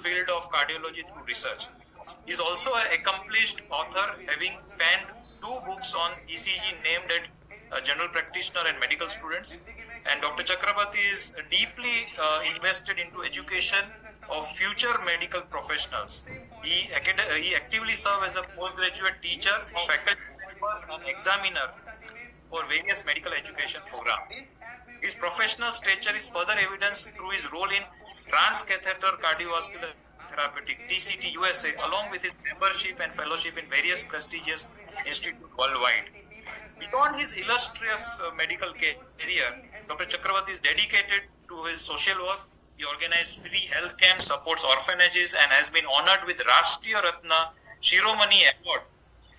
field of cardiology through research. He is also an accomplished author, having penned 2 books on ECG named at general practitioner and medical students. And Dr. Chakrabarti is deeply invested into education of future medical professionals. He actively serves as a postgraduate teacher, faculty member, and examiner for various medical education programs. His professional stature is further evidenced through his role in Transcatheter Cardiovascular Therapeutic (TCT) USA, along with his membership and fellowship in various prestigious institutes worldwide. Beyond his illustrious medical career, Dr. Chakrabarti is dedicated to his social work. He organized free health camps, supports orphanages, and has been honored with Rashtriya Ratna Shiromani Award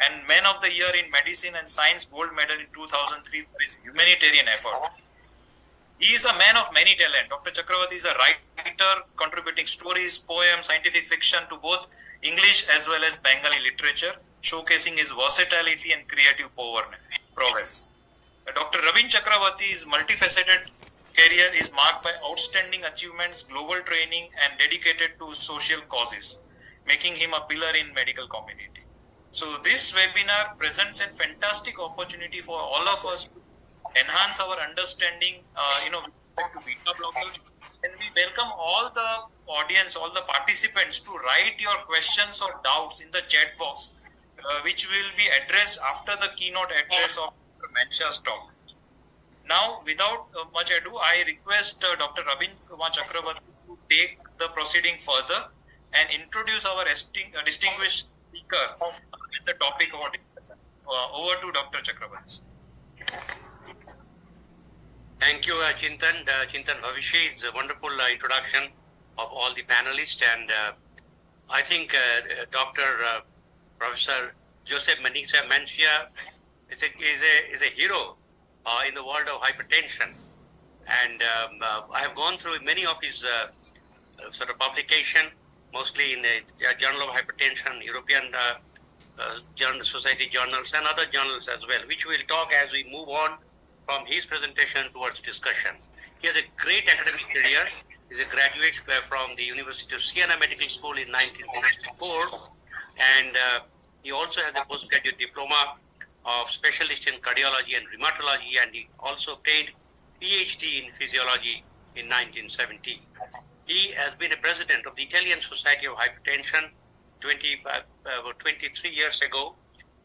and Man of the Year in Medicine and Science Gold Medal in 2003 for his humanitarian effort. He is a man of many talents. Dr. Chakrabarti is a writer, contributing stories, poems, scientific fiction to both English as well as Bengali literature, showcasing his versatility and creative prowess. Dr. Ravin Chakrabarti's multifaceted career is marked by outstanding achievements, global training, and dedicated to social causes, making him a pillar in medical community. So this webinar presents a fantastic opportunity for all of us to enhance our understanding, with respect to beta blockers. And we welcome all the audience, all the participants to write your questions or doubts in the chat box, which will be addressed after the keynote address of Dr. Mancia's talk. Now, without much ado, I request Dr. Ravin Kumar Chakrabarti to take the proceeding further and introduce our distinguished speaker with the topic of our discussion. Over to Dr. Chakrabarti. Thank you, Chintan. Chintan Bhavishi is a wonderful introduction of all the panelists, and I think Professor Giuseppe Mancia is a hero in the world of hypertension, and I have gone through many of his sort of mostly in the Journal of Hypertension, European Society journals, and other journals as well, which we'll talk as we move on from his presentation towards discussion. He has a great academic career. He's a graduate from the University of Siena Medical School in 1964, and he also has a postgraduate diploma of specialist in cardiology and rheumatology, and he also obtained PhD in physiology in 1970. He has been a president of the Italian Society of Hypertension 23 years ago,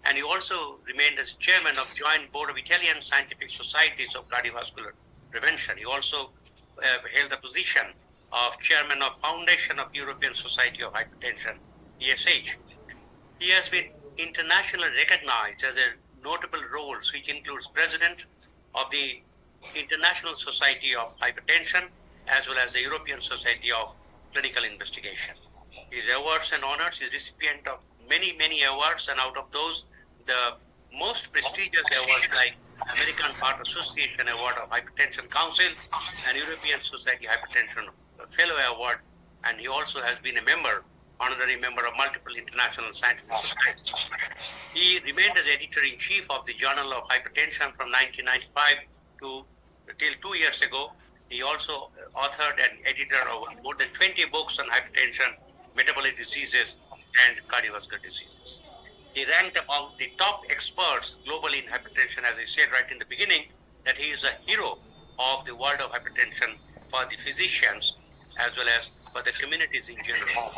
and he also remained as chairman of Joint Board of Italian Scientific Societies of Cardiovascular Prevention. He also held the position of chairman of Foundation of European Society of Hypertension, ESH. He has been internationally recognized as a notable roles, which includes president of the International Society of Hypertension, as well as the European Society of Clinical Investigation. His awards and honors is recipient of many awards, and out of those, the most prestigious awards like American Heart Association Award of Hypertension Council and European Society Hypertension Fellow Award, and he also has been a honorary member of multiple international scientific societies. He remained as editor-in-chief of the Journal of Hypertension from 1995 till 2 years ago. He also authored and editor of more than 20 books on hypertension, metabolic diseases, and cardiovascular diseases. He ranked among the top experts globally in hypertension, as I said right in the beginning, that he is a hero of the world of hypertension for the physicians as well as for the communities in general.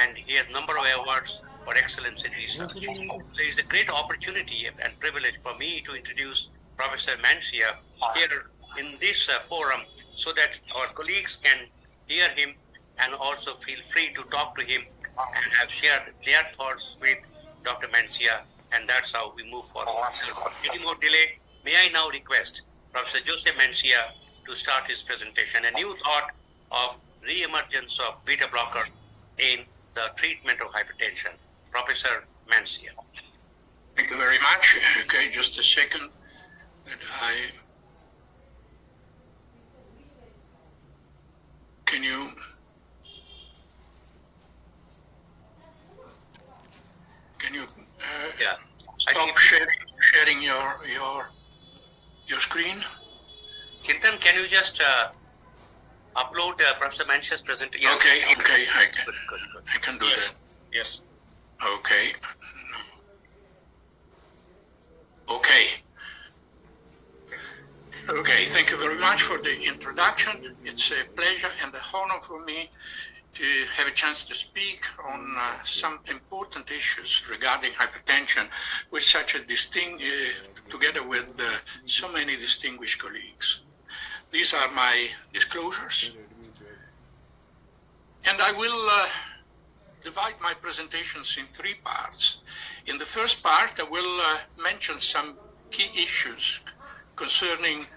And he has a number of awards for excellence in research. So it's a great opportunity and privilege for me to introduce Professor Mancia here in this forum so that our colleagues can hear him and also feel free to talk to him and have shared their thoughts with Dr. Mancia, and that's how we move forward. Without any more delay, may I now request Professor Giuseppe Mancia to start his presentation, a new thought of re-emergence of beta blocker in the treatment of hypertension. Professor Mancia. Thank you very much. Okay, just a second. Can you stop sharing your screen? Chintan, can you just upload Professor Mancia's presentation? Okay. Good. introduction. It's a pleasure and an honor for me to have a chance to speak on some important issues regarding hypertension with such a together with so many distinguished colleagues. These are my disclosures. And I will divide my presentations in three parts. In the first part, I will mention some key issues concerning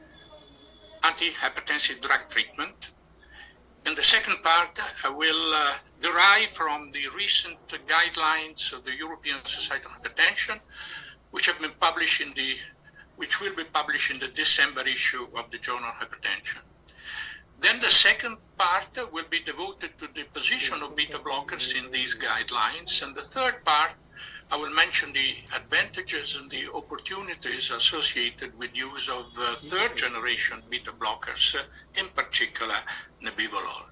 antihypertensive drug treatment. In the second part, I will derive from the recent guidelines of the European Society of Hypertension, which will be published in the December issue of the journal Hypertension. Then the second part will be devoted to the position of beta blockers in these guidelines. And the third part, I will mention the advantages and the opportunities associated with use of third generation beta blockers, in particular nebivolol.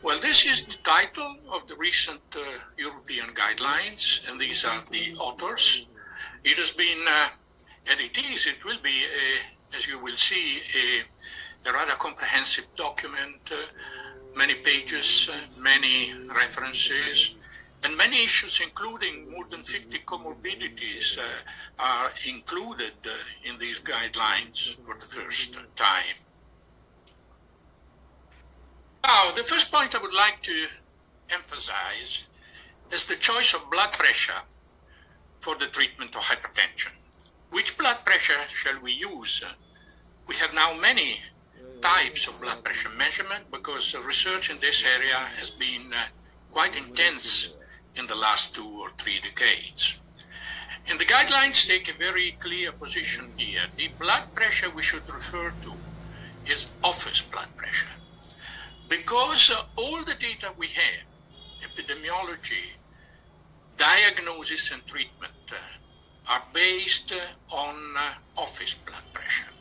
Well, this is the title of the recent European guidelines, and these are the authors. It has been, and it will be, as you will see, a rather comprehensive document, many pages, many references, and many issues, including more than 50 comorbidities, are included in these guidelines for the first time. Now, the first point I would like to emphasize is the choice of blood pressure for the treatment of hypertension. Which blood pressure shall we use? We have now many types of blood pressure measurement because research in this area has been quite intense in the last 2 or 3 decades. And the guidelines take a very clear position here. The blood pressure we should refer to is office blood pressure, because all the data we have, epidemiology, diagnosis and treatment, are based on office blood pressure.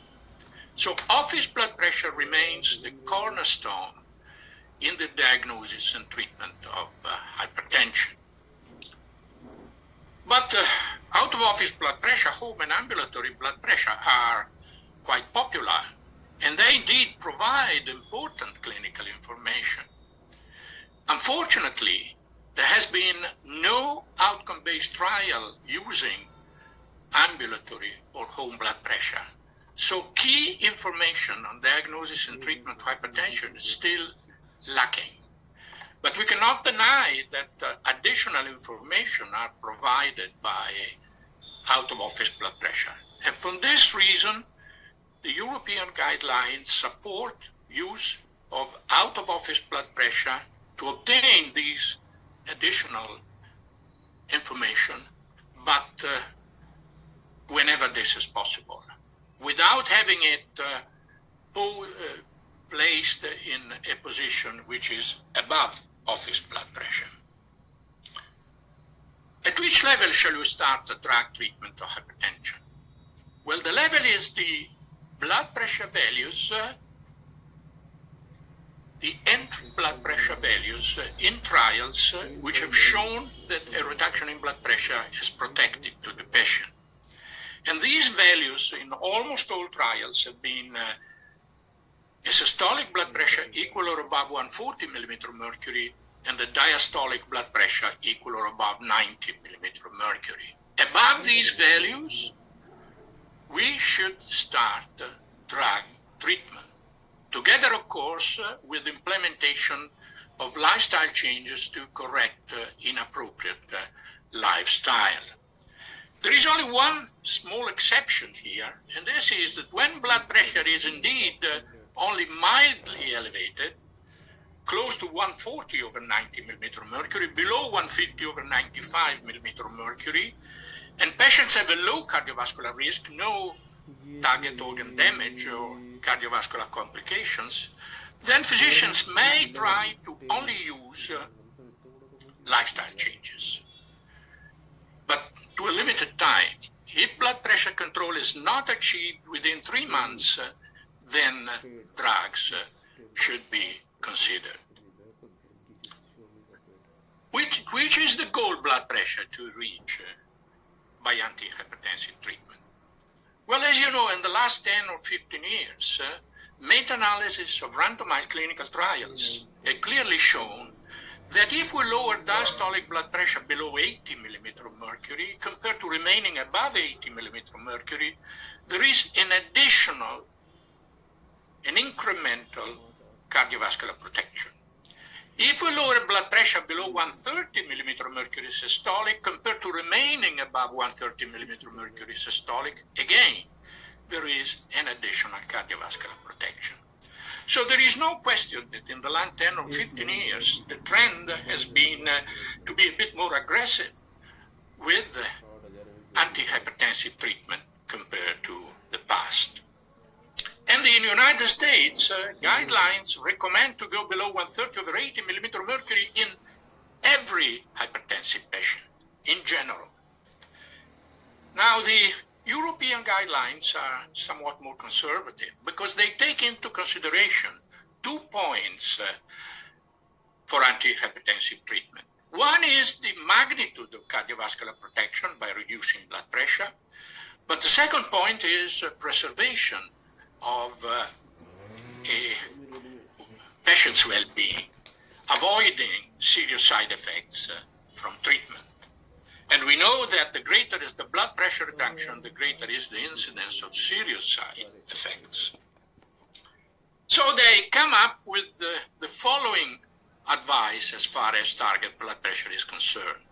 So office blood pressure remains the cornerstone in the diagnosis and treatment of hypertension. But out-of-office blood pressure, home and ambulatory blood pressure are quite popular, and they indeed provide important clinical information. Unfortunately, there has been no outcome-based trial using ambulatory or home blood pressure. So key information on diagnosis and treatment of hypertension is still lacking. But we cannot deny that additional information are provided by out-of-office blood pressure. And for this reason, the European guidelines support use of out-of-office blood pressure to obtain these additional information, but whenever this is possible, without having it placed in a position which is above office blood pressure. At which level shall we start the drug treatment of hypertension? Well, the level is the blood pressure values, the entry blood pressure values in trials which have shown that a reduction in blood pressure is protective to the patient. And these values in almost all trials have been a systolic blood pressure equal or above 140 millimeter of mercury and a diastolic blood pressure equal or above 90 millimeter of mercury. Above these values, we should start drug treatment, together, of course, with implementation of lifestyle changes to correct inappropriate lifestyle. There is only one small exception here, and this is that when blood pressure is indeed only mildly elevated, close to 140 over 90 millimeter of mercury, below 150 over 95 millimeter of mercury, and patients have a low cardiovascular risk, no target organ damage or cardiovascular complications, then physicians may try to only use lifestyle changes. But to a limited time, if blood pressure control is not achieved within 3 months, then drugs should be considered. Which is the goal blood pressure to reach by antihypertensive treatment? Well, as you know, in the last 10 or 15 years, meta-analysis of randomized clinical trials have clearly shown that if we lower diastolic blood pressure below 80 millimeter of mercury compared to remaining above 80 millimeter of mercury, there is an additional, an incremental cardiovascular protection. If we lower blood pressure below 130 millimeter of mercury systolic compared to remaining above 130 millimeter of mercury systolic, again, there is an additional cardiovascular protection. So there is no question that in the last 10 or 15 years, the trend has been to be a bit more aggressive with antihypertensive treatment compared to the past. And in the United States, guidelines recommend to go below 130/80 millimeter mercury in every hypertensive patient in general. Now, the European guidelines are somewhat more conservative because they take into consideration 2 points for antihypertensive treatment. One is the magnitude of cardiovascular protection by reducing blood pressure, but the second point is preservation of a patient's well-being, avoiding serious side effects from treatment. And we know that the greater is the blood pressure reduction, the greater is the incidence of serious side effects. So they come up with the following advice as far as target blood pressure is concerned.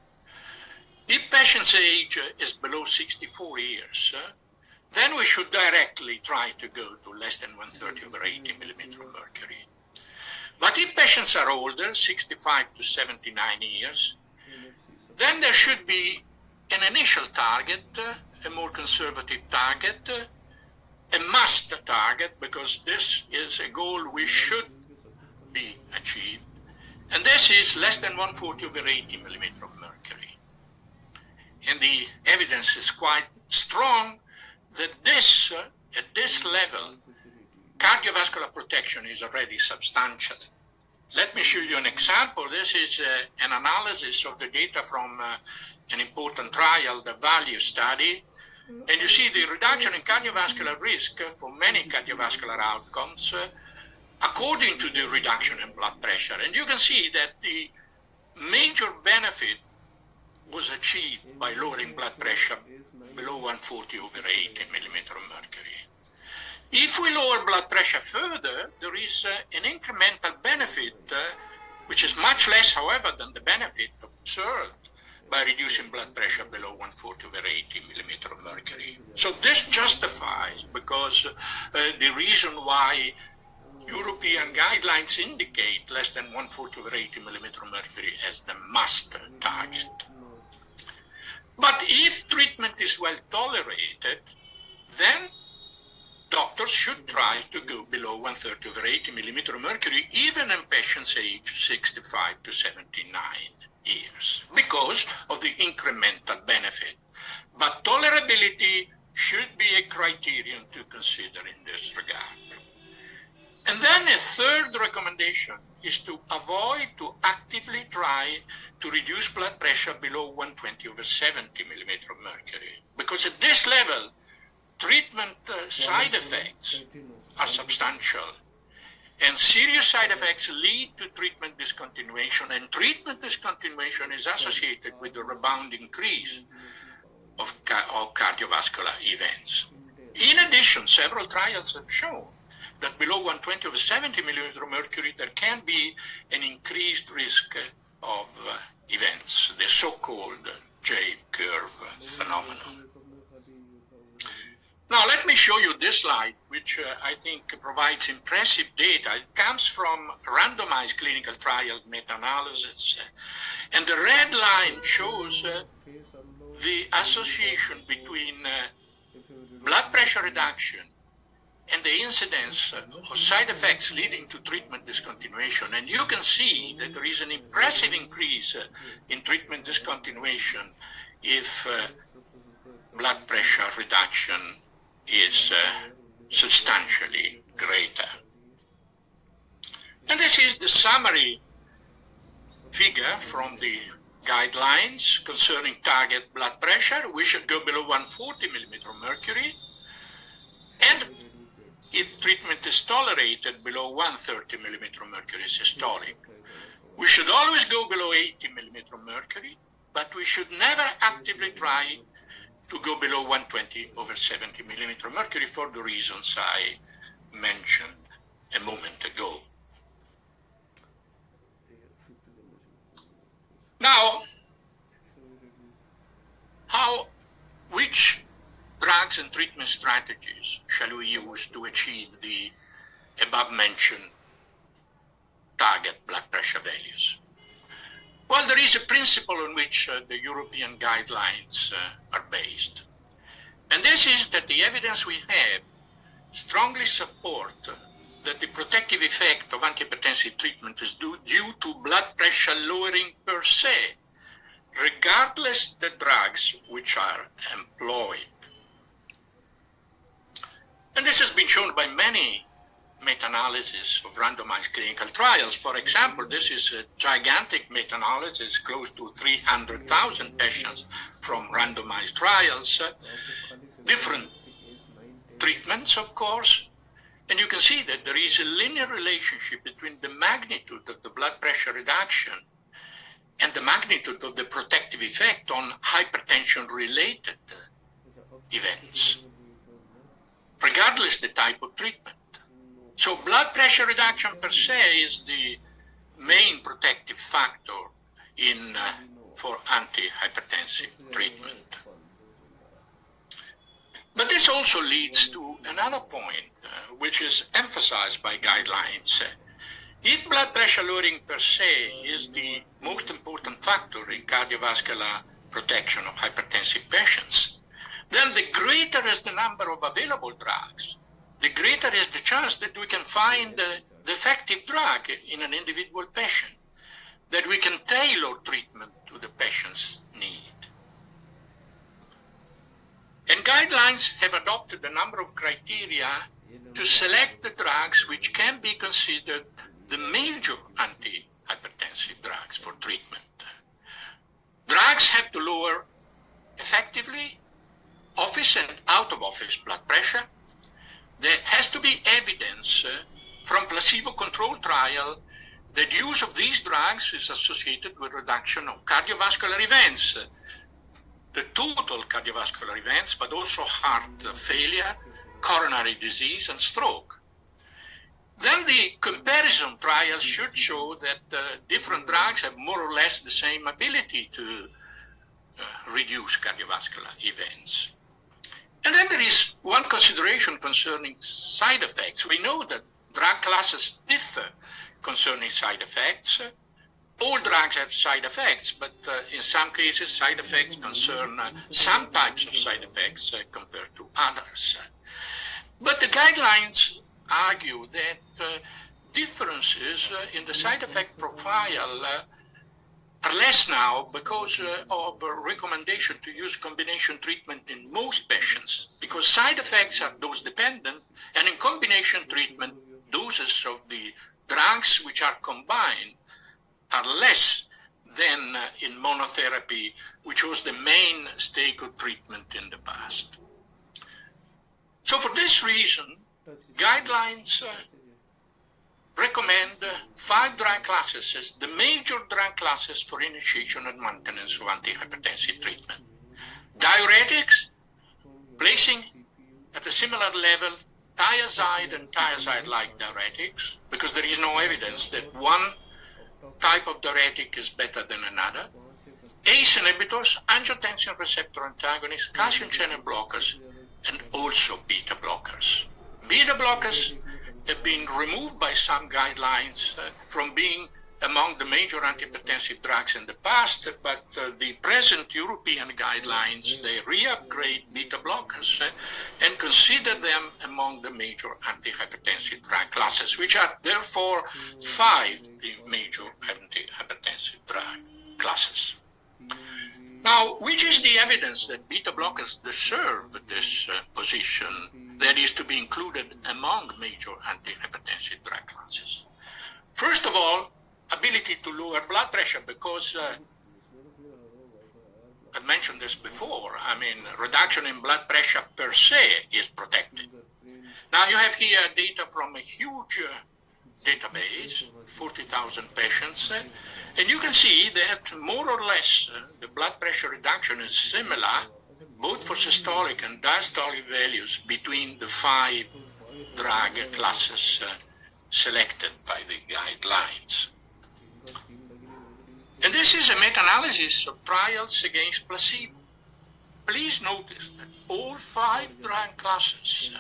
If patient's age is below 64 years, then we should directly try to go to less than 130/80 millimeter of mercury. But if patients are older, 65 to 79 years, then there should be an initial target, a more conservative target, a must target, because this is a goal we should be achieved. And this is less than 140/80 millimeter of mercury. And the evidence is quite strong that this, at this level, cardiovascular protection is already substantial. Let me show you an example. This is an analysis of the data from an important trial, the VALUE study. And you see the reduction in cardiovascular risk for many cardiovascular outcomes according to the reduction in blood pressure. And you can see that the major benefit was achieved by lowering blood pressure below 140/80 millimeter of mercury. If we lower blood pressure further, there is an incremental benefit, which is much less, however, than the benefit observed by reducing blood pressure below 140/80 millimeter of mercury. So this justifies, because the reason why European guidelines indicate less than 140/80 millimeter of mercury as the must target. But if treatment is well tolerated, then doctors should try to go below 130/80 millimeter of mercury, even in patients aged 65 to 79 years, because of the incremental benefit. But tolerability should be a criterion to consider in this regard. And then a third recommendation is to avoid to actively try to reduce blood pressure below 120/70 millimeter of mercury, because at this level, treatment side effects are substantial, and serious side effects lead to treatment discontinuation, and treatment discontinuation is associated with a rebound increase of cardiovascular events. In addition, several trials have shown that below 120/70 millimeter of mercury, there can be an increased risk of events, the so-called J-curve phenomenon. Now, let me show you this slide, which I think provides impressive data. It comes from randomized clinical trial meta-analysis. And the red line shows the association between blood pressure reduction and the incidence of side effects leading to treatment discontinuation. And you can see that there is an impressive increase in treatment discontinuation if blood pressure reduction is substantially greater. And this is the summary figure from the guidelines concerning target blood pressure. We should go below 140 millimeter of mercury. And if treatment is tolerated below 130 millimeter mercury systolic. We should always go below 80 millimeter mercury, but we should never actively try to go below 120 over 70 millimeter mercury for the reasons I mentioned a moment ago. Now, which drugs and treatment strategies shall we use to achieve the above-mentioned target blood pressure values? Well, there is a principle on which the European guidelines are based. And this is that the evidence we have strongly support that the protective effect of antihypertensive treatment is due to blood pressure lowering per se, regardless the drugs which are employed. And this has been shown by many meta-analysis of randomized clinical trials. For example, this is a gigantic meta-analysis, close to 300,000 patients from randomized trials, different treatments, of course, and you can see that there is a linear relationship between the magnitude of the blood pressure reduction and the magnitude of the protective effect on hypertension-related events, regardless the type of treatment. So blood pressure reduction per se is the main protective factor for antihypertensive treatment. But this also leads to another point, which is emphasized by guidelines. If blood pressure lowering per se is the most important factor in cardiovascular protection of hypertensive patients, then the greater is the number of available drugs, the greater is the chance that we can find the effective drug in an individual patient, that we can tailor treatment to the patient's need. And guidelines have adopted a number of criteria to select the drugs which can be considered the major antihypertensive drugs for treatment. Drugs have to lower effectively office and out-of-office blood pressure. There has to be evidence from placebo-controlled trial that use of these drugs is associated with reduction of cardiovascular events, the total cardiovascular events, but also heart failure, coronary disease, and stroke. Then the comparison trial should show that different drugs have more or less the same ability to reduce cardiovascular events. And then there is one consideration concerning side effects. We know that drug classes differ concerning side effects. All drugs have side effects, but in some cases, side effects concern some types of side effects compared to others. But the guidelines argue that differences in the side effect profile are less now because of a recommendation to use combination treatment in most patients, because side effects are dose dependent, and in combination treatment, doses of the drugs which are combined are less than in monotherapy, which was the mainstay of treatment in the past. So for this reason, guidelines recommend 5 drug classes as the major drug classes for initiation and maintenance of antihypertensive treatment. Diuretics, placing at a similar level thiazide and thiazide-like diuretics, because there is no evidence that one type of diuretic is better than another. ACE inhibitors, angiotensin receptor antagonists, calcium channel blockers, and also beta blockers. Beta blockers have been removed by some guidelines from being among the major antihypertensive drugs in the past, but the present European guidelines, they re-upgrade beta blockers and consider them among the major antihypertensive drug classes, which are therefore 5 the major antihypertensive drug classes. Now, which is the evidence that beta blockers deserve this position, that is to be included among major antihypertensive drug classes? First of all, ability to lower blood pressure, because I mentioned this before. I mean, reduction in blood pressure per se is protective. Now you have here data from a huge database, 40,000 patients, and you can see that more or less the blood pressure reduction is similar both for systolic and diastolic values between the 5 drug classes selected by the guidelines. And this is a meta-analysis of trials against placebo. Please notice that all 5 drug classes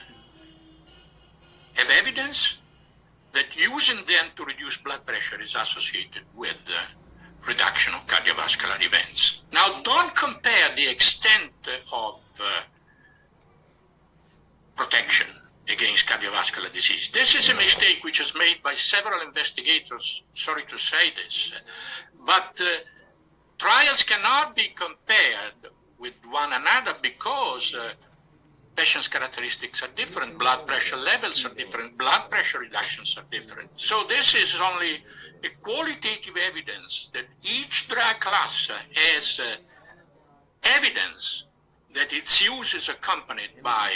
have evidence that using them to reduce blood pressure is associated with reduction of cardiovascular events. Now, don't compare the extent of protection against cardiovascular disease. This is a mistake which is made by several investigators, sorry to say this, but trials cannot be compared with one another because patients' characteristics are different, blood pressure levels are different, blood pressure reductions are different. So this is only a qualitative evidence that each drug class has evidence that its use is accompanied by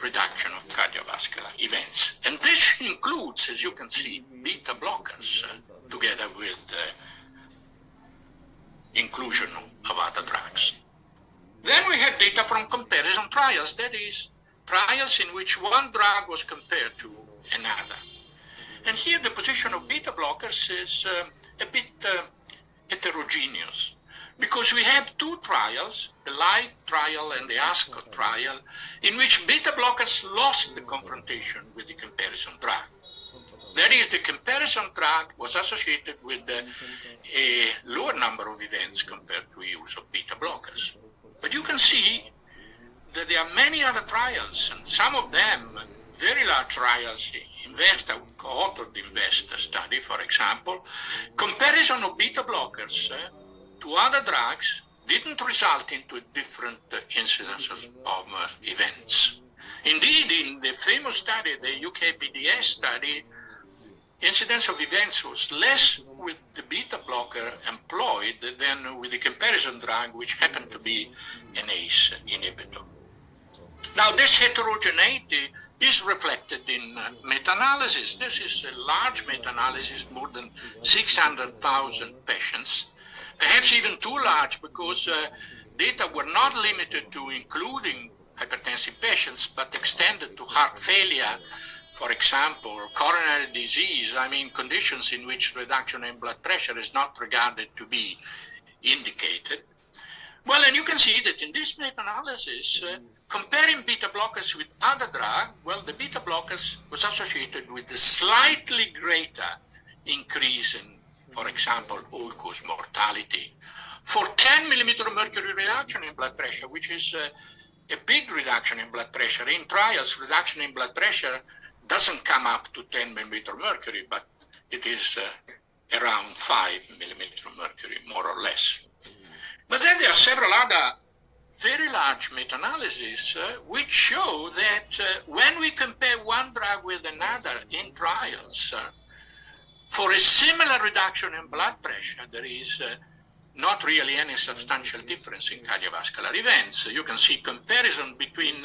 reduction of cardiovascular events. And this includes, as you can see, beta blockers together with inclusion of other drugs. Then we had data from comparison trials, that is, trials in which one drug was compared to another. And here the position of beta blockers is a bit heterogeneous, because we had 2 trials, the LIFE trial and the ASCO trial, in which beta blockers lost the confrontation with the comparison drug. That is, the comparison drug was associated with a lower number of events compared to use of beta blockers. But you can see that there are many other trials, and some of them, very large trials, co-authored INVEST study, for example, comparison of beta blockers to other drugs didn't result into different incidences of events. Indeed, in the famous study, the UK PDS study, incidence of events was less with the beta blocker employed than with the comparison drug, which happened to be an ACE inhibitor. Now, this heterogeneity is reflected in meta-analysis. This is a large meta-analysis, more than 600,000 patients, perhaps even too large because data were not limited to including hypertensive patients, but extended to heart failure, for example, or coronary disease, conditions in which reduction in blood pressure is not regarded to be indicated. Well, and you can see that in this meta-analysis, comparing beta blockers with other drugs, well, the beta blockers was associated with a slightly greater increase in, for example, all-cause mortality. For 10 millimeter of mercury reduction in blood pressure, which is a big reduction in blood pressure, in trials, reduction in blood pressure doesn't come up to 10 millimeter of mercury, but it is around 5 millimeter of mercury, more or less. But then there are several other very large meta-analyses which show that when we compare one drug with another in trials, for a similar reduction in blood pressure, there is not really any substantial difference in cardiovascular events. You can see comparison between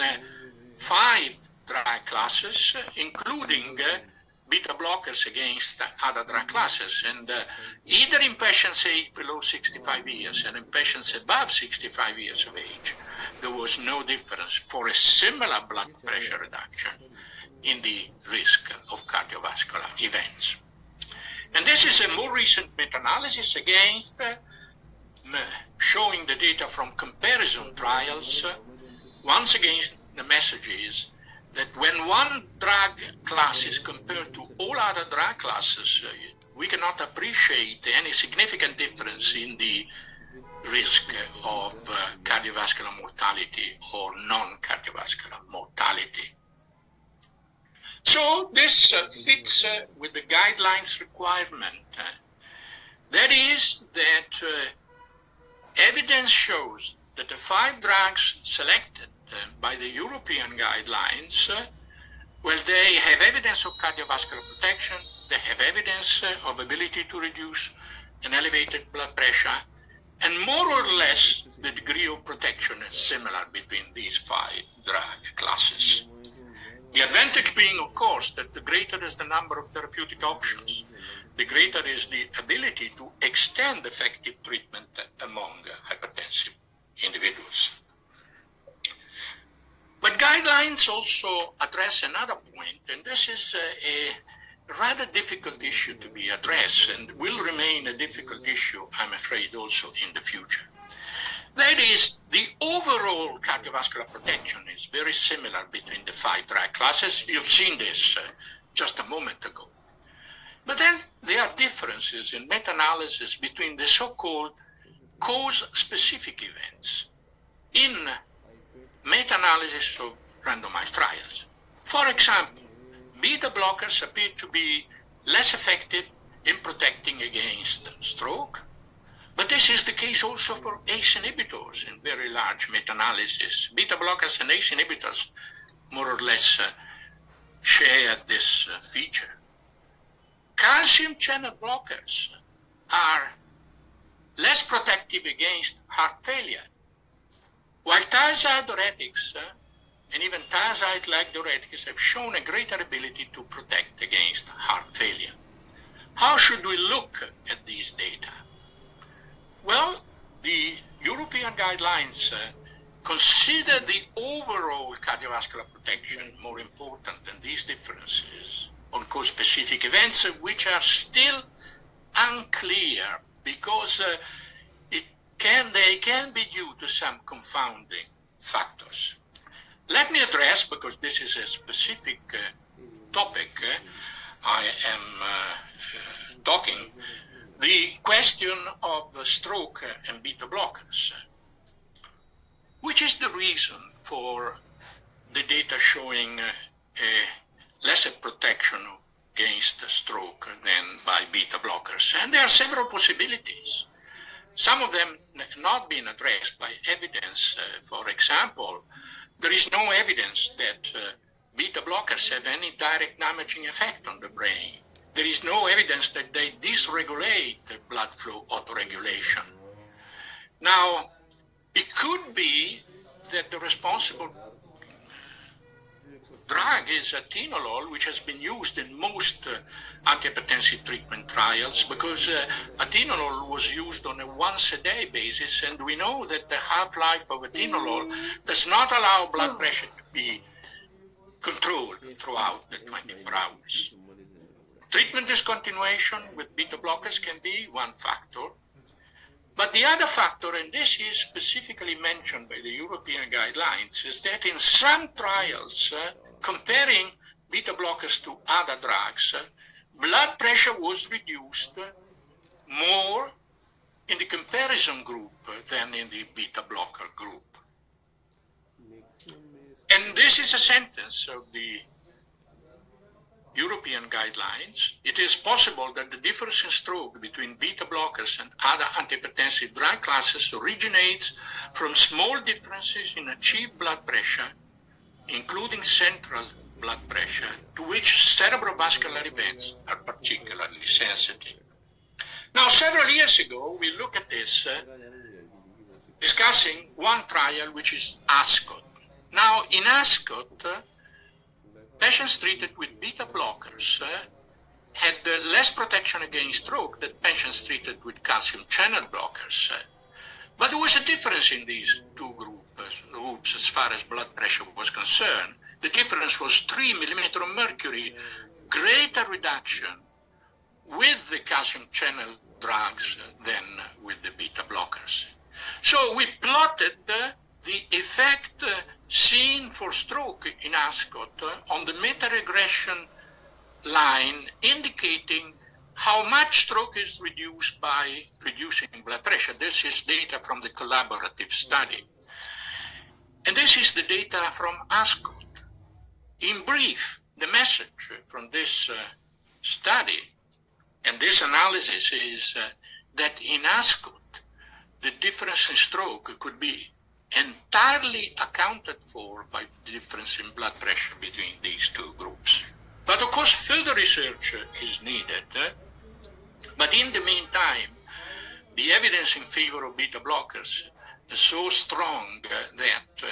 5 drug classes, including beta blockers against other drug classes. And either in patients aged below 65 years and in patients above 65 years of age, there was no difference for a similar blood pressure reduction in the risk of cardiovascular events. And this is a more recent meta-analysis against showing the data from comparison trials. Once again, the message is that when one drug class is compared to all other drug classes, we cannot appreciate any significant difference in the risk of cardiovascular mortality or non-cardiovascular mortality. So this fits with the guidelines requirement. That is that evidence shows that the 5 drugs selected by the European guidelines, well, they have evidence of cardiovascular protection, they have evidence of ability to reduce an elevated blood pressure, and more or less the degree of protection is similar between these 5 drug classes. The advantage being, of course, that the greater is the number of therapeutic options, the greater is the ability to extend effective treatment among hypertensive individuals. But guidelines also address another point, and this is a rather difficult issue to be addressed and will remain a difficult issue, I'm afraid, also in the future. That is, the overall cardiovascular protection is very similar between the 5 drug classes. You've seen this just a moment ago. But then there are differences in meta-analysis between the so-called cause-specific events in meta-analysis of randomized trials. For example, beta blockers appear to be less effective in protecting against stroke, but this is the case also for ACE inhibitors in very large meta-analysis. Beta blockers and ACE inhibitors more or less share this feature. Calcium channel blockers are less protective against heart failure, while thiazide diuretics and even thiazide-like diuretics have shown a greater ability to protect against heart failure. How should we look at these data? Well, the European guidelines consider the overall cardiovascular protection more important than these differences on cause-specific events, which are still unclear because they can be due to some confounding factors. Let me address, because this is a specific topic I am talking, the question of stroke and beta blockers. Which is the reason for the data showing a lesser protection against stroke than by beta blockers? And there are several possibilities. Some of them not being addressed by evidence. For example, there is no evidence that beta blockers have any direct damaging effect on the brain. There is no evidence that they dysregulate blood flow autoregulation. Now, it could be that the responsible drug is atenolol, which has been used in most antihypertensive treatment trials, because atenolol was used on a once-a-day basis, and we know that the half-life of atenolol does not allow blood pressure to be controlled throughout the 24 hours. Treatment discontinuation with beta blockers can be one factor, but the other factor, and this is specifically mentioned by the European guidelines, is that in some trials comparing beta blockers to other drugs, blood pressure was reduced more in the comparison group than in the beta blocker group. And this is a sentence of the European guidelines. It is possible that the difference in stroke between beta blockers and other antihypertensive drug classes originates from small differences in achieved blood pressure, including central blood pressure, to which cerebrovascular events are particularly sensitive. Now, several years ago, we looked at this, discussing one trial, which is ASCOT. Now, in ASCOT, patients treated with beta blockers had less protection against stroke than patients treated with calcium channel blockers. But there was a difference in these two groups as far as blood pressure was concerned. The difference was 3 millimeters of mercury, greater reduction with the calcium channel drugs than with the beta blockers. So we plotted the effect seen for stroke in ASCOT on the meta-regression line, indicating how much stroke is reduced by reducing blood pressure. This is data from the collaborative study. And this is the data from ASCOT. In brief, the message from this study and this analysis is that in ASCOT, the difference in stroke could be entirely accounted for by the difference in blood pressure between these two groups. But of course, further research is needed. But in the meantime, the evidence in favor of beta blockers is so strong that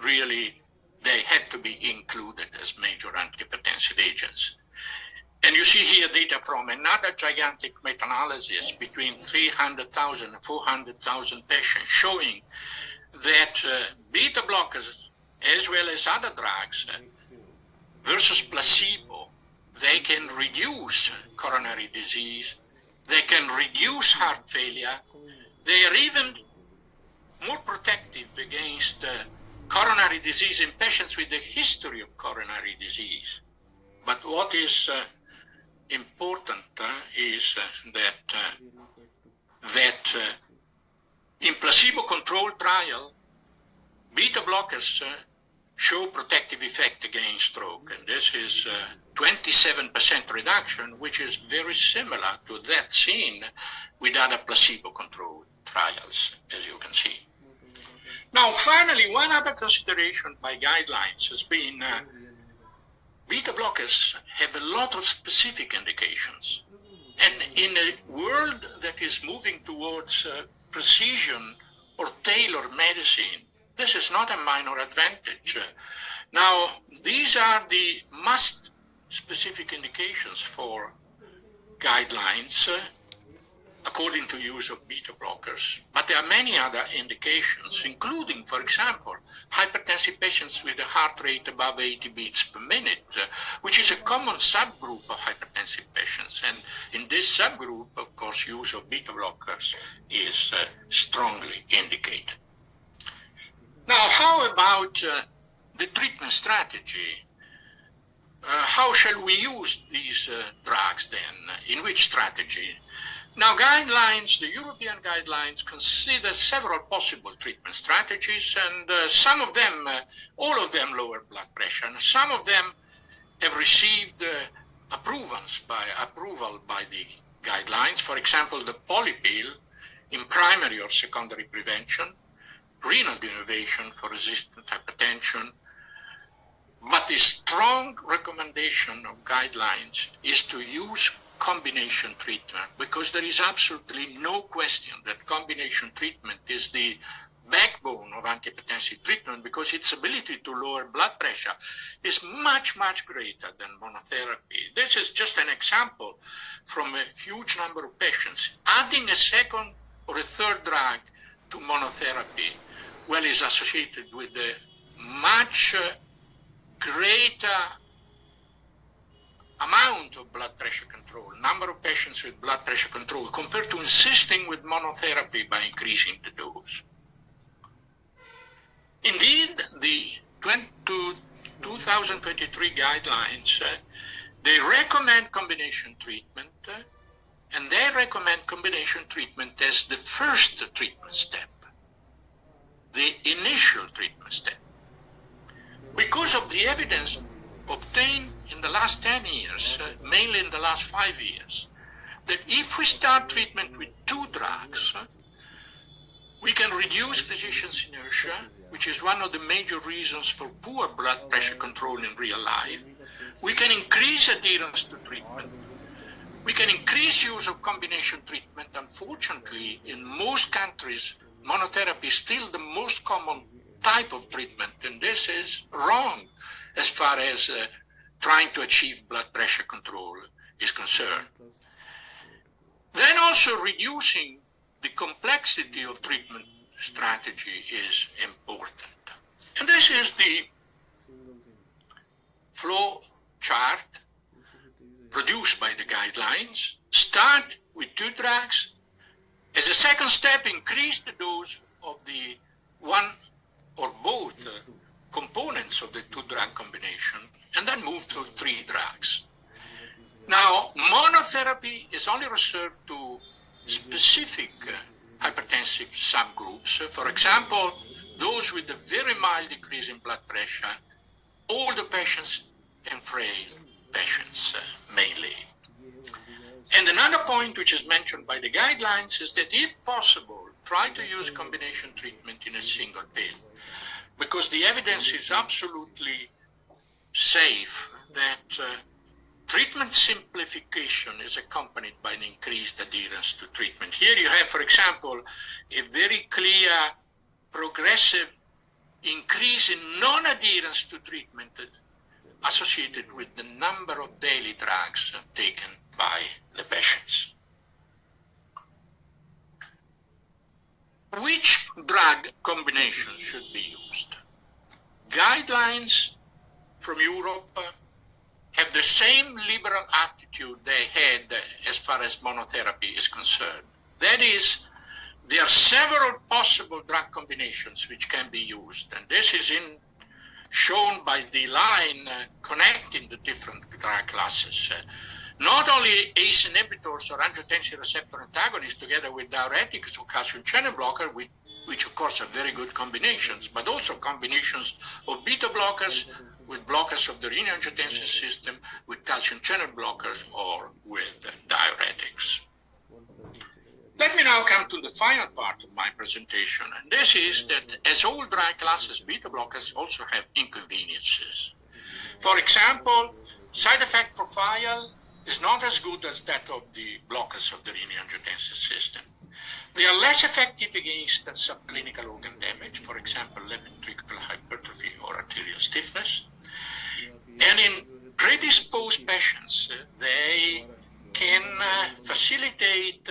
really they had to be included as major antihypertensive agents. And you see here data from another gigantic meta-analysis between 300,000 and 400,000 patients showing that beta blockers, as well as other drugs, versus placebo, they can reduce coronary disease, they can reduce heart failure, they are even more protective against coronary disease in patients with a history of coronary disease. But what is important is that in placebo-controlled trial, beta blockers show protective effect against stroke, and this is 27% reduction, which is very similar to that seen with other placebo-controlled trials, as you can see. Now, finally, one other consideration by guidelines has been beta blockers have a lot of specific indications. And in a world that is moving towards precision or tailored medicine, this is not a minor advantage. Now, these are the must specific indications for guidelines according to use of beta blockers. But there are many other indications, including, for example, hypertensive patients with a heart rate above 80 beats per minute, which is a common subgroup of hypertensive patients. And in this subgroup, of course, use of beta blockers is strongly indicated. Now, how about the treatment strategy? How shall we use these drugs then? In which strategy? Now, guidelines, the European guidelines consider several possible treatment strategies, and some of them, all of them lower blood pressure, and some of them have received approval by the guidelines. For example, the poly pill in primary or secondary prevention, renal denervation for resistant hypertension. But the strong recommendation of guidelines is to use combination treatment, because there is absolutely no question that combination treatment is the backbone of antihypertensive treatment, because its ability to lower blood pressure is much, much greater than monotherapy. This is just an example from a huge number of patients. Adding a second or a third drug to monotherapy, well, is associated with a much greater amount of blood pressure control, number of patients with blood pressure control, compared to insisting with monotherapy by increasing the dose. Indeed, the 2023 guidelines, they recommend combination treatment, and they recommend combination treatment as the first treatment step, the initial treatment step. Because of the evidence obtained in the last 10 years, mainly in the last 5 years, that if we start treatment with 2 drugs, we can reduce physicians' inertia, which is one of the major reasons for poor blood pressure control in real life. We can increase adherence to treatment. We can increase use of combination treatment. Unfortunately, in most countries, monotherapy is still the most common type of treatment, and this is wrong as far as trying to achieve blood pressure control is concerned. Then also reducing the complexity of treatment strategy is important. And this is the flow chart produced by the guidelines. Start with 2 drugs. As a second step, increase the dose of the one or both components of the 2-drug combination, and then move to 3 drugs. Now, monotherapy is only reserved to specific hypertensive subgroups. For example, those with a very mild decrease in blood pressure, older patients, and frail patients mainly. And another point which is mentioned by the guidelines is that if possible, try to use combination treatment in a single pill, because the evidence is absolutely safe that treatment simplification is accompanied by an increased adherence to treatment. Here you have, for example, a very clear progressive increase in non-adherence to treatment associated with the number of daily drugs taken by the patients. Which drug combination should be used? Guidelines from Europe have the same liberal attitude they had as far as monotherapy is concerned. That is, there are several possible drug combinations which can be used, and this is shown by the line connecting the different drug classes. Not only ACE inhibitors or angiotensin receptor antagonists together with diuretics or calcium channel blocker, which of course are very good combinations, but also combinations of beta blockers with blockers of the renin-angiotensin system, with calcium channel blockers, or with diuretics. Let me now come to the final part of my presentation, and this is that as all drug classes, beta blockers also have inconveniences. For example, side effect profile is not as good as that of the blockers of the renin-angiotensin system. They are less effective against subclinical organ damage, for example, left ventricular hypertrophy or arterial stiffness. And in predisposed patients, they can facilitate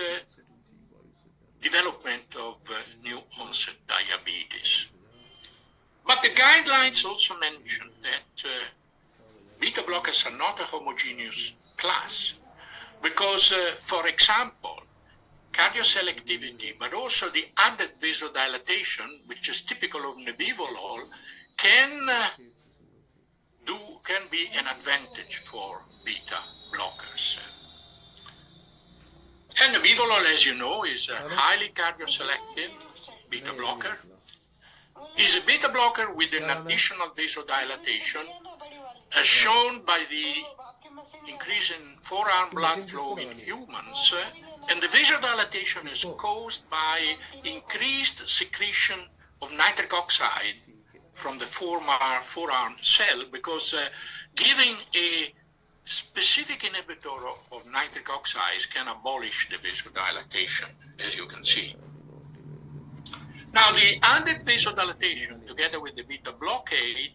development of new onset diabetes. But the guidelines also mention that beta blockers are not a homogeneous class because, for example, cardioselectivity, but also the added vasodilatation, which is typical of nebivolol, can be an advantage for beta blockers. And nebivolol, as you know, is a highly cardioselective beta blocker. Is a beta blocker with an additional vasodilatation, as shown by the increase in forearm blood flow in humans. And the vasodilatation is caused by increased secretion of nitric oxide from the forearm cell, because giving a specific inhibitor of nitric oxides can abolish the vasodilatation, as you can see. Now, the added vasodilatation, together with the beta blockade,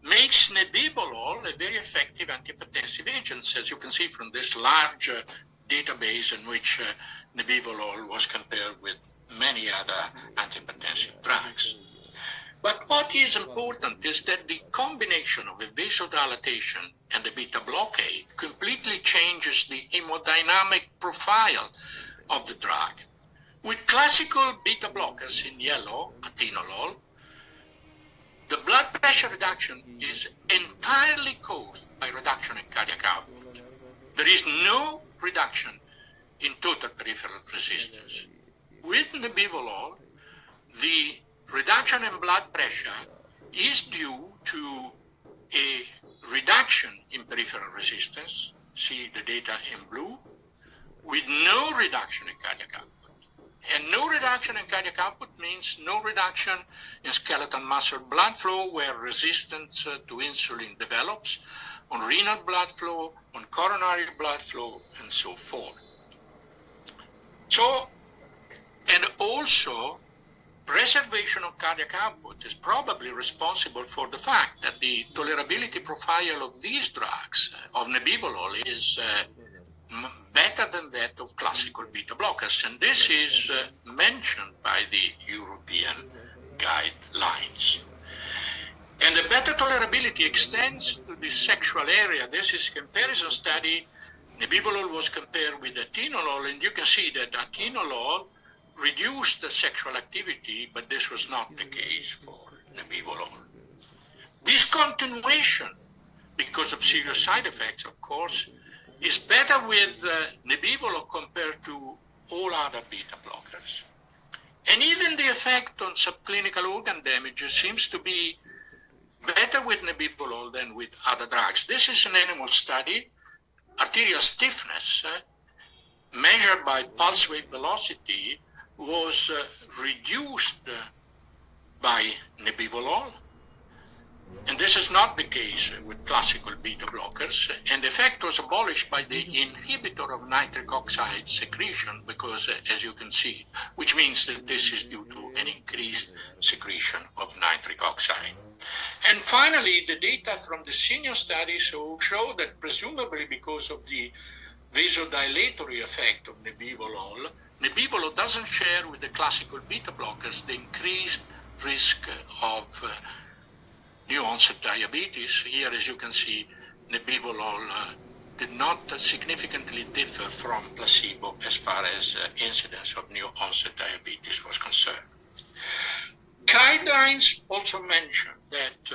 makes nebivolol a very effective antihypertensive agent, as you can see from this large database in which nebivolol was compared with many other antihypertensive drugs. But what is important is that the combination of a vasodilatation and the beta blockade completely changes the hemodynamic profile of the drug. With classical beta blockers in yellow, atenolol, the blood pressure reduction is entirely caused by reduction in cardiac output. There is no reduction in total peripheral resistance. With nebivolol, the reduction in blood pressure is due to a reduction in peripheral resistance, see the data in blue, with no reduction in cardiac output. And no reduction in cardiac output means no reduction in skeletal muscle blood flow where resistance to insulin develops, on renal blood flow, on coronary blood flow, and so forth. So, and also, preservation of cardiac output is probably responsible for the fact that the tolerability profile of these drugs, of nebivolol, is better than that of classical beta blockers. And this is mentioned by the European guidelines. And the better tolerability extends to the sexual area. This is a comparison study. Nebivolol was compared with atenolol, and you can see that atenolol reduced the sexual activity, but this was not the case for nebivolol. Discontinuation, because of serious side effects, of course, is better with nebivolol compared to all other beta blockers. And even the effect on subclinical organ damage seems to be better with nebivolol than with other drugs. This is an animal study. Arterial stiffness measured by pulse wave velocity was reduced by nebivolol. And this is not the case with classical beta blockers. And the effect was abolished by the inhibitor of nitric oxide secretion because, as you can see, which means that this is due to an and increased secretion of nitric oxide. And finally, the data from the senior study show that presumably because of the vasodilatory effect of nebivolol doesn't share with the classical beta blockers the increased risk of new onset diabetes. Here, as you can see, nebivolol did not significantly differ from placebo as far as incidence of new onset diabetes was concerned. Guidelines also mention that,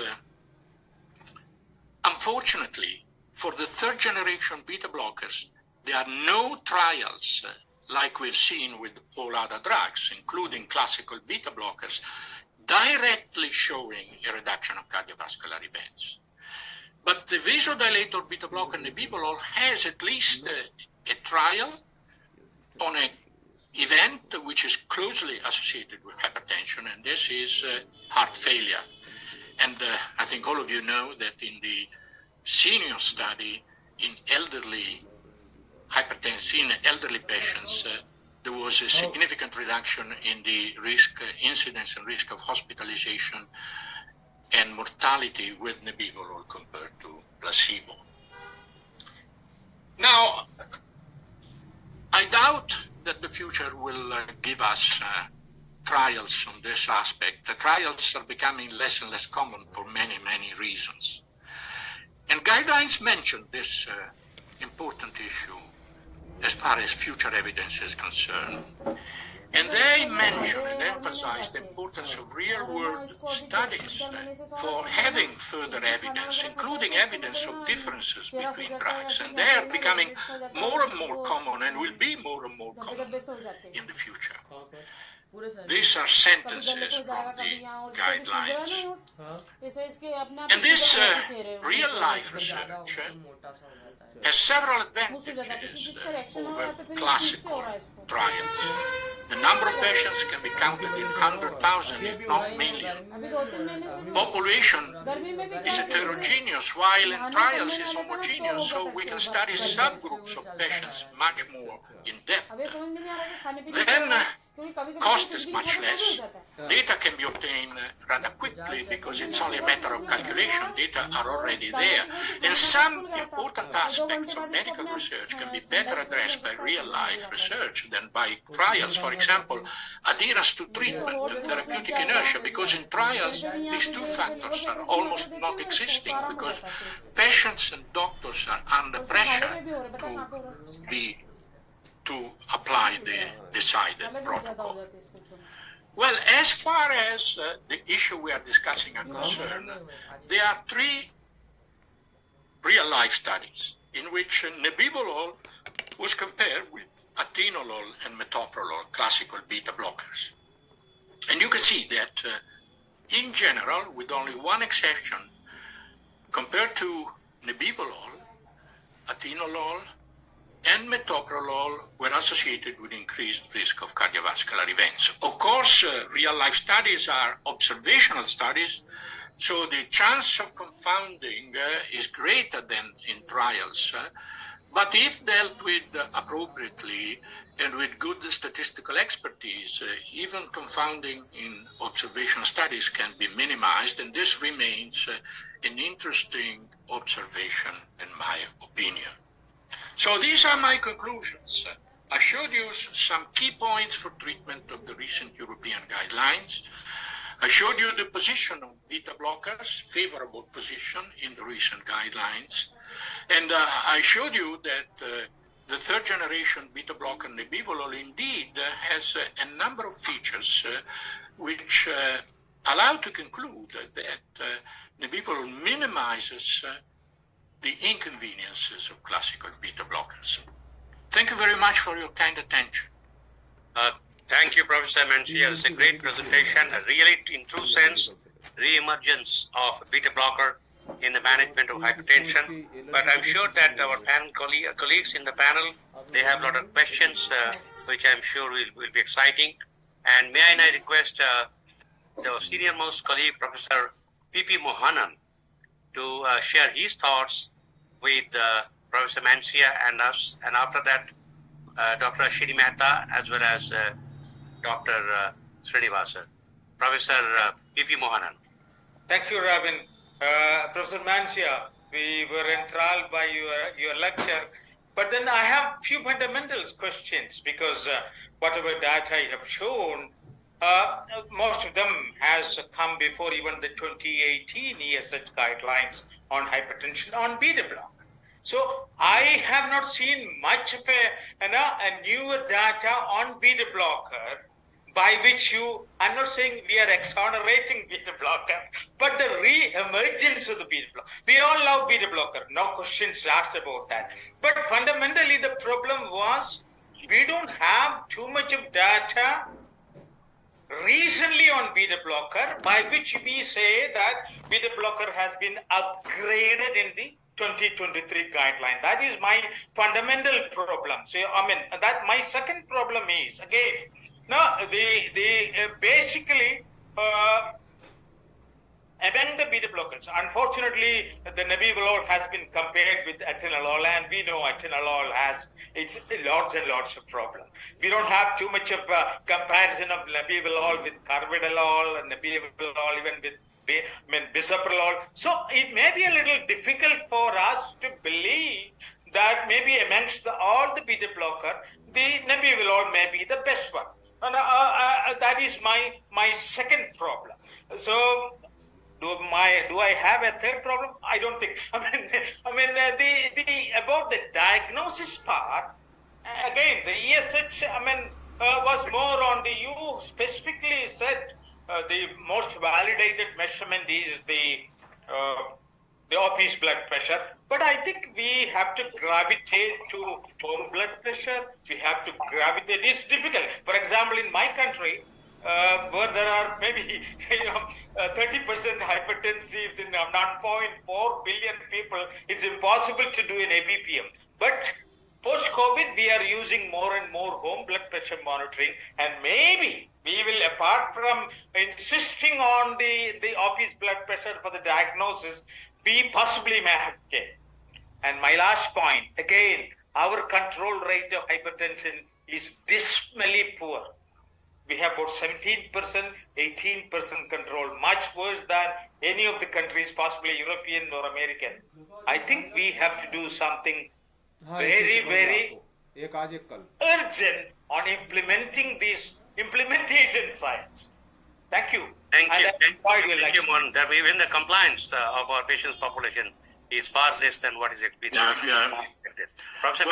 unfortunately, for the third generation beta blockers, there are no trials like we've seen with all other drugs, including classical beta blockers, directly showing a reduction of cardiovascular events. But the vasodilator beta blocker nebivolol has at least a trial on an event which is closely associated with hypertension, and this is heart failure. And I think all of you know that in the senior study in elderly hypertension, in elderly patients, there was a significant reduction in the risk, incidence and risk of hospitalization and mortality with nebivolol compared to placebo. Now, I doubt that the future will give us trials on this aspect. The trials are becoming less and less common for many, many reasons. And guidelines mention this important issue as far as future evidence is concerned. And they mention and emphasize the importance of real-world studies for having further evidence, including evidence of differences between drugs. And they are becoming more and more common and will be more and more common in the future. These are sentences from the guidelines. And this real-life research has several advantages over classical trials. The number of patients can be counted in 100,000, if not million. Population is heterogeneous, while in trials is homogeneous, so we can study subgroups of patients much more in depth. Then cost is much less. Data can be obtained rather quickly because it's only a matter of calculation. Data are already there. And some important aspects of medical research can be better addressed by real-life research than by trials. For example, adherence to treatment and therapeutic inertia, because in trials, these two factors are almost not existing because patients and doctors are under pressure to apply the decided protocol. Well, as far as the issue we are discussing are concerned, there are three real-life studies in which nebivolol was compared with atenolol and metoprolol, classical beta blockers. And you can see that in general, with only one exception, compared to nebivolol, atenolol and metoprolol were associated with increased risk of cardiovascular events. Of course, real-life studies are observational studies, so the chance of confounding is greater than in trials. But if dealt with appropriately and with good statistical expertise, even confounding in observational studies can be minimized, and this remains an interesting observation in my opinion. So these are my conclusions. I showed you some key points for treatment of the recent European guidelines. I showed you the position of beta blockers, favorable position in the recent guidelines. And I showed you that the third generation beta blocker nebivolol indeed has a number of features which allow to conclude that nebivolol minimizes the inconveniences of classical beta blockers. Thank you very much for your kind attention. Thank you, Professor Mancia. It's a great presentation. Really, in true sense, re-emergence of beta blocker in the management of hypertension. But I'm sure that our panel colleagues in the panel, they have a lot of questions, which I'm sure will be exciting. And may I now request the senior most colleague, Professor P.P. Mohanan, to share his thoughts with Professor Mancia and us, and after that, Dr. Ashwini Mehta as well as Dr. Srinivasan. Professor P.P. Mohanan. Thank you, Robin. Professor Mancia, we were enthralled by your lecture, but then I have few fundamentals questions because whatever data I have shown, most of them has come before even the 2018 ESH guidelines on hypertension on beta block. So I have not seen much of a newer data on beta blocker by which I'm not saying we are exonerating beta blocker, but the re-emergence of the beta blocker. We all love beta blocker, no questions asked about that. But fundamentally the problem was we don't have too much of data recently on beta blocker by which we say that beta blocker has been upgraded in the 2023 guideline. That is my fundamental problem. So that my second problem is again. Now, basically, among the beta blockers, unfortunately, the nebivolol has been compared with atenolol, and we know atenolol has its lots and lots of problems. We don't have too much of a comparison of nebivolol with carvedilol, and nebivolol even with bisoprolol. So it may be a little difficult for us to believe that maybe amongst all the beta blocker, the nebivolol may be the best one. That is my second problem. So, do I have a third problem? I don't think. About the diagnosis part. Again, the ESH. Was more on the. You specifically said the most validated measurement is the office blood pressure. But I think we have to gravitate to home blood pressure. We have to gravitate. It's difficult. For example, in my country, where there are maybe 30% hypertensive in 0.4 billion people, it's impossible to do an ABPM. But post-COVID, we are using more and more home blood pressure monitoring, and maybe we will, apart from insisting on the office blood pressure for the diagnosis, we possibly may have to. And my last point, again, our control rate of hypertension is dismally poor. We have about 17%, 18% control, much worse than any of the countries, possibly European or American. I think we have to do something very, very urgent on implementing these implementation science. Thank you. Thank you. Thank you, Mohan. Even the compliance of our patients' population is far less than what is expected. Professor,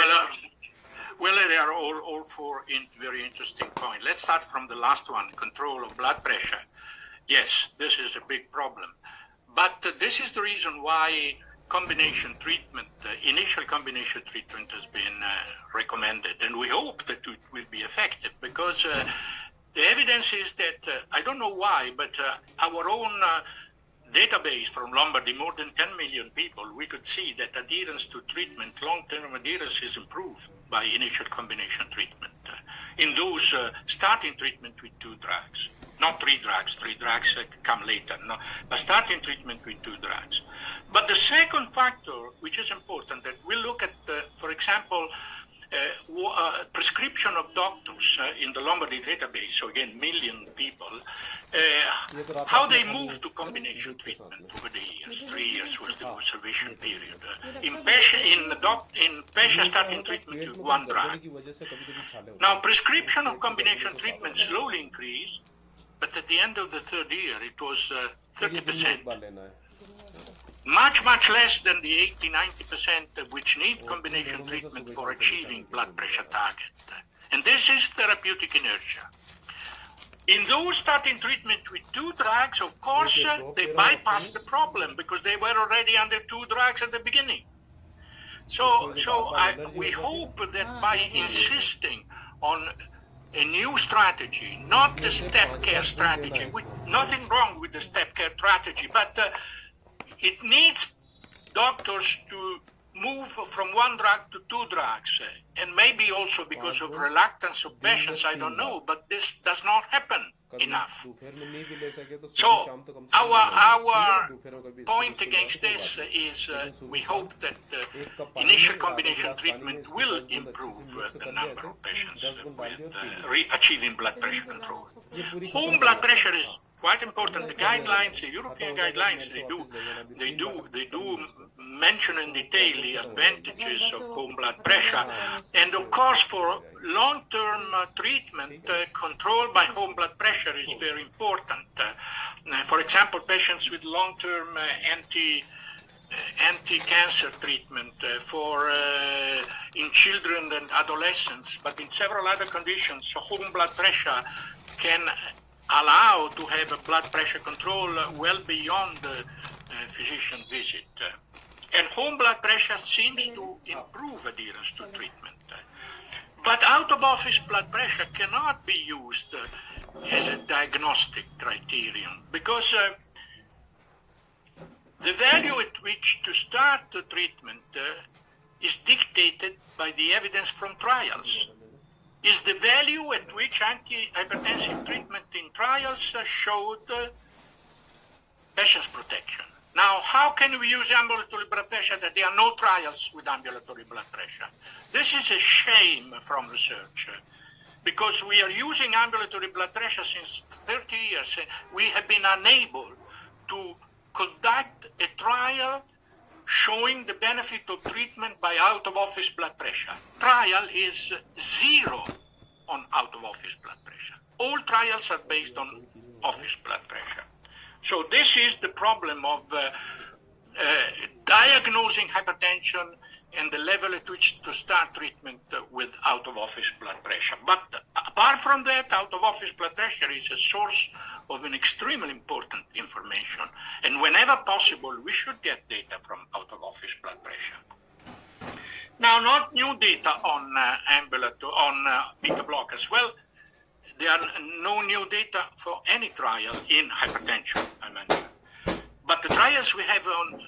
well, they are all four very interesting points. Let's start from the last one, control of blood pressure. Yes, this is a big problem. But this is the reason why combination treatment, initial combination treatment has been recommended. And we hope that it will be effective because the evidence is that, I don't know why, but our own database from Lombardy, more than 10 million people, we could see that adherence to treatment, long-term adherence is improved by initial combination treatment. In those starting treatment with 2 drugs, not 3 drugs, 3 drugs come later, no, but starting treatment with 2 drugs. But the second factor, which is important, that we look at, for example, prescription of doctors in the Lombardy database, so again, million people, how they move to combination treatment over the years. 3 years was the observation period. In patient starting treatment with 1 drug. Now, prescription of combination treatment slowly increased, but at the end of the 3rd year, it was 30%. Much less than the 80-90% which need combination treatment for achieving blood pressure target. And this is therapeutic inertia. In those starting treatment with 2 drugs, of course, they bypass the problem because they were already under 2 drugs at the beginning. So we hope that by insisting on a new strategy, not the step care strategy, nothing wrong with the step care strategy, but it needs doctors to move from 1 drug to 2 drugs, and maybe also because of reluctance of patients, I don't know, but this does not happen enough. So our point against this is we hope that initial combination treatment will improve the number of patients with achieving blood pressure control. Home blood pressure is quite important. The guidelines, the European guidelines, they do mention in detail the advantages of home blood pressure, and of course, for long-term treatment, control by home blood pressure is very important. For example, patients with long-term anti-cancer treatment in children and adolescents, but in several other conditions, home blood pressure can allow to have a blood pressure control well beyond the physician visit. And home blood pressure seems to improve adherence to treatment. But out-of-office blood pressure cannot be used as a diagnostic criterion because the value at which to start the treatment is dictated by the evidence from trials. Is the value at which antihypertensive treatment in trials showed patient's protection. Now, how can we use ambulatory blood pressure that there are no trials with ambulatory blood pressure? This is a shame from research because we are using ambulatory blood pressure since 30 years. We have been unable to conduct a trial showing the benefit of treatment by out-of-office blood pressure. Trial is zero on out-of-office blood pressure. All trials are based on office blood pressure. So this is the problem of diagnosing hypertension and the level at which to start treatment with out-of-office blood pressure. But apart from that, out-of-office blood pressure is a source of an extremely important information. And whenever possible, we should get data from out-of-office blood pressure. Now, not new data on beta blockers. Well, there are no new data for any trial in hypertension, I mentioned. But the trials we have on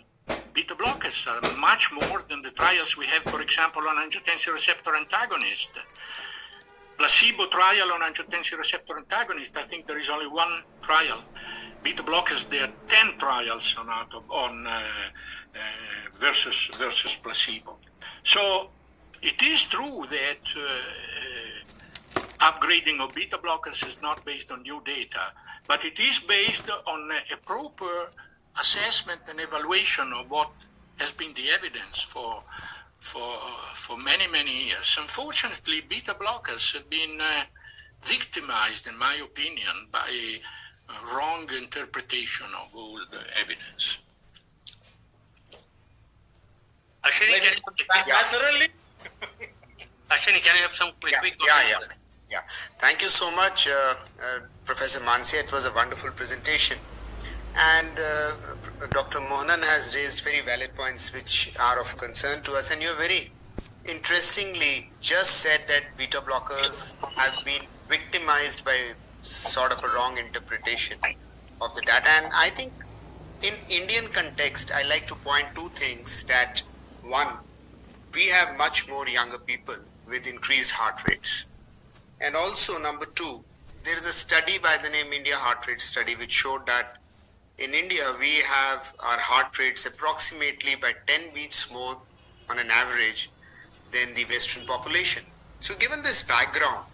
beta blockers are much more than the trials we have, for example, on angiotensin receptor antagonist. Placebo trial on angiotensin receptor antagonist, I think there is only one trial. Beta blockers, there are 10 trials versus placebo. So it is true that upgrading of beta blockers is not based on new data, but it is based on a proper assessment and evaluation of what has been the evidence for many, many years. Unfortunately, beta blockers have been victimized, in my opinion, by a wrong interpretation of all the evidence. Ashwini, can you have some quick Yeah. Thank you so much, Professor Mancia. It was a wonderful presentation. And Dr. Mohanan has raised very valid points which are of concern to us. And you very interestingly just said that beta blockers have been victimized by sort of a wrong interpretation of the data. And I think in Indian context, I like to point two things. That one, we have much more younger people with increased heart rates. And also number two, there is a study by the name India Heart Rate Study which showed that in India, we have our heart rates approximately by 10 beats more on an average than the Western population. So given this background,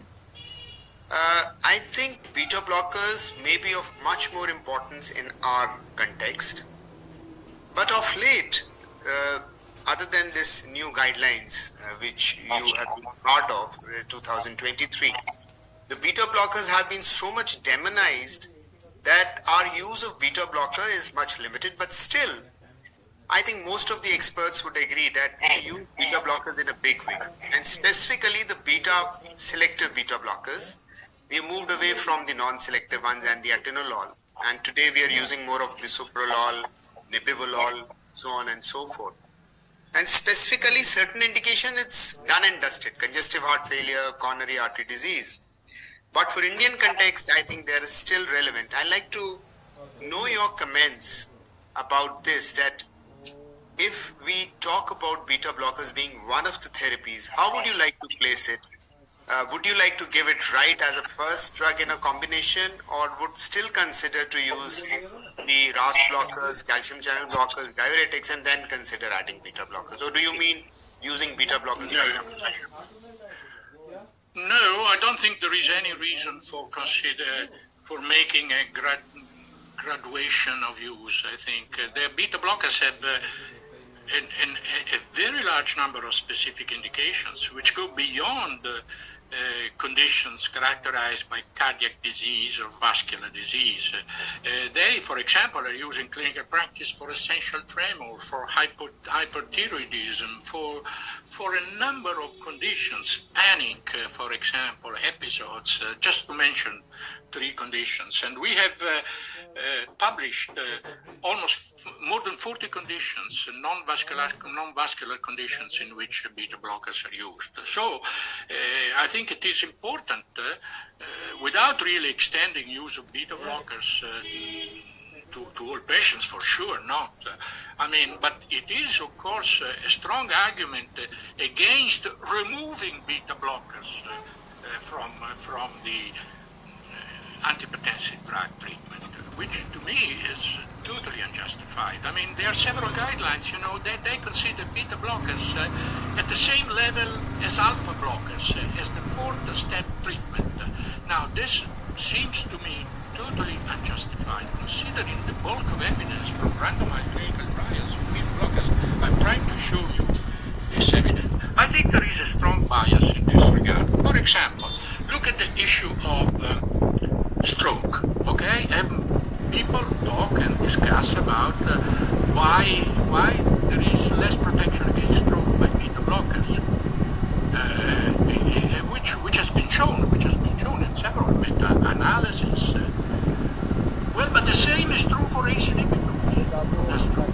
I think beta blockers may be of much more importance in our context. But of late, other than this new guidelines, which you have been part of, 2023, the beta blockers have been so much demonized that our use of beta blocker is much limited, but still, I think most of the experts would agree that we use beta blockers in a big way, and specifically the selective beta blockers. We moved away from the non-selective ones and the atenolol, and today we are using more of bisoprolol, nebivolol, so on and so forth. And specifically certain indication, it's done and dusted: congestive heart failure, coronary artery disease. But for Indian context, I think they are still relevant. I'd like to know your comments about this, that if we talk about beta blockers being one of the therapies, how would you like to place it? Would you like to give it right as a first drug in a combination, or would still consider to use the RAS blockers, calcium channel blockers, diuretics, and then consider adding beta blockers? Or do you mean using beta blockers? No, I don't think there is any reason for making a graduation of use, I think. The beta blockers have a very large number of specific indications which go beyond conditions characterized by cardiac disease or vascular disease. They, for example, are used in clinical practice for essential tremor, for hyperthyroidism, for a number of conditions, panic, for example, episodes, just to mention 3 conditions. And we have published almost more than 40 conditions, non-vascular conditions in which beta blockers are used. So I think it is important, without really extending use of beta blockers to all patients, for sure not. But it is, of course, a strong argument against removing beta blockers from the antihypertensive drug treatment, which to me is totally unjustified. There are several guidelines, they consider beta blockers at the same level as alpha blockers, as the 4th step treatment. Now, this seems to me totally unjustified, considering the bulk of evidence from randomized clinical trials of beta blockers. I'm trying to show you this evidence. I think there is a strong bias in this regard. For example, look at the issue of stroke, okay? People talk and discuss about why there is less protection against stroke by beta blockers, which has been shown in several meta-analyses. Well, but the same is true for ACE inhibitors. That's true.